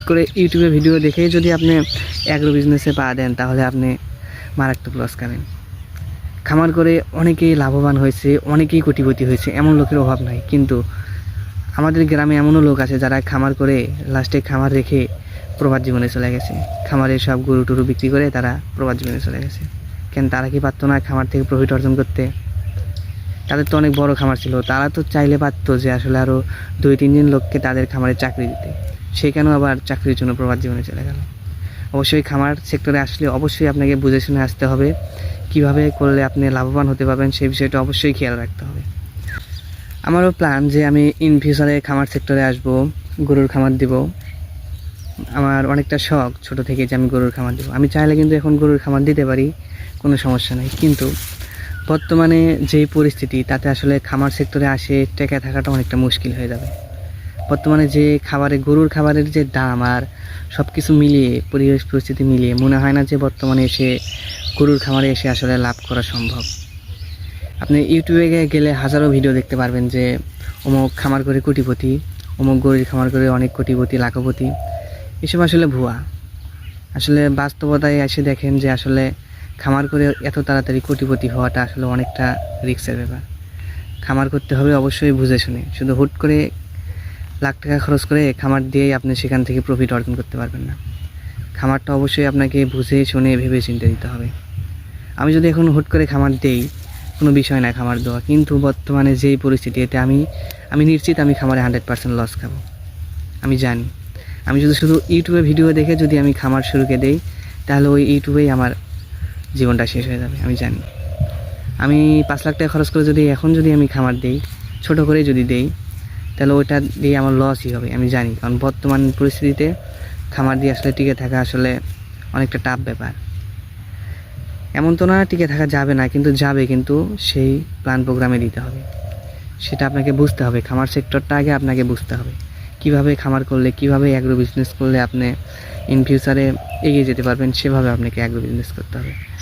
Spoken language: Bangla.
করে ইউটিউবে ভিডিও দেখেই যদি আপনি অ্যাগ্রো বিজনেসে পা দেন তাহলে আপনি মারাত্মক লস খাবেন। খামার করে অনেকেই লাভবান হয়েছে, অনেকেই কোটিপতি হয়েছে, এমন লোকের অভাব নাই। কিন্তু আমাদের গ্রামে এমনও লোক আছে যারা খামার করে লাস্টে খামার রেখে প্রবাদ জীবনে চলে গেছে। খামারে সব গরু টরু বিক্রি করে তারা প্রবাদ জীবনে চলে গেছে। কেন তারা কি পারতো না খামার থেকে প্রফিট অর্জন করতে? তাদের তো অনেক বড় খামার ছিল, তারা তো চাইলে পারতো যে আসলে আরও 2-3 জন লোককে তাদের খামারে চাকরি দিতে। সে কেন আবার চাকরির জন্য প্রবাদ জীবনে চলে গেল? অবশ্যই খামার সেক্টরে আসলে অবশ্যই আপনাকে বুঝে শুনে আসতে হবে। কিভাবে করলে আপনি লাভবান হতে পারবেন সেই বিষয়টা অবশ্যই খেয়াল রাখতে হবে। আমারও প্ল্যান যে আমি ইন ফিউচারে খামার সেক্টরে আসব, গরুর খামার দিব। আমার অনেকটা শখ ছোট থেকে যে আমি গরুর খামার দেবো। আমি চাইলে কিন্তু এখন গরুর খামার দিতে পারি, কোনো সমস্যা নেই। কিন্তু বর্তমানে যেই পরিস্থিতি তাতে আসলে খামার সেক্টরে আসে টেকে থাকাটা অনেকটা মুশকিল হয়ে যাবে। বর্তমানে যে গরুর খাবারের যে দাম আর সব কিছু মিলিয়ে পরিবেশ পরিস্থিতি মিলিয়ে মনে হয় না যে বর্তমানে এসে গরুর খামারে এসে আসলে লাভ করা সম্ভব। আপনি ইউটিউবে গেলে হাজারো ভিডিও দেখতে পারবেন যে অমুক খামার করে কোটিপতি, অমুক গরুর খামার করে অনেক কোটিপতি লাখপতি। এসব আসলে ভুয়া। আসলে বাস্তবতায় এসে দেখেন যে আসলে খামার করে এত তাড়াতাড়ি কোটিপতি হওয়াটা আসলে অনেকটা রিস্কের ব্যাপার। খামার করতে হবে অবশ্যই বুঝে শুনে। শুধু হুট করে লাখ টাকা খরচ করে খামার দিয়েই আপনি সেখান থেকে প্রফিট অর্জন করতে পারবেন না। খামারটা অবশ্যই আপনাকে বুঝে শুনে ভেবে চিন্তে দিতে হবে। আমি যদি এখন হুট করে খামার দেই, কোনো বিষয় না খামার দেওয়া, কিন্তু বর্তমানে যেই পরিস্থিতি এতে আমি নিশ্চিত আমি খামারে 100% লস খাবো। আমি জানি। আমি শুধু ইউটিউবে ভিডিও দেখে যদি আমি খামার শুরুকে দেই তাহলে ওই ইউটিউবেই আমার জীবনটা শেষ হয়ে যাবে। আমি জানি। আমি 5 লাখ টাকা খরচ করে যদি আমি খামার দেই, ছোট করে যদি দেই, তাহলে ওইটা দিয়ে আমার লসই হবে। আমি জানি, কারণ বর্তমান পরিস্থিতিতে খামার দিয়ে আসলে টিকে থাকা আসলে অনেকটা টাফ ব্যাপার। এমন তো না টিকে থাকা যাবে না, কিন্তু যাবে, কিন্তু সেই প্ল্যান প্রোগ্রামে দিতে হবে। সেটা আপনাকে বুঝতে হবে। খামার সেক্টরটা আগে আপনাকে বুঝতে হবে। কিভাবে খামার করলে, কিভাবে অ্যাগ্রো বিজনেস করলে আপনি ইন ফিউচারে এগিয়ে যেতে পারবেন, সেভাবে আপনাকে অ্যাগ্রো বিজনেস করতে হবে।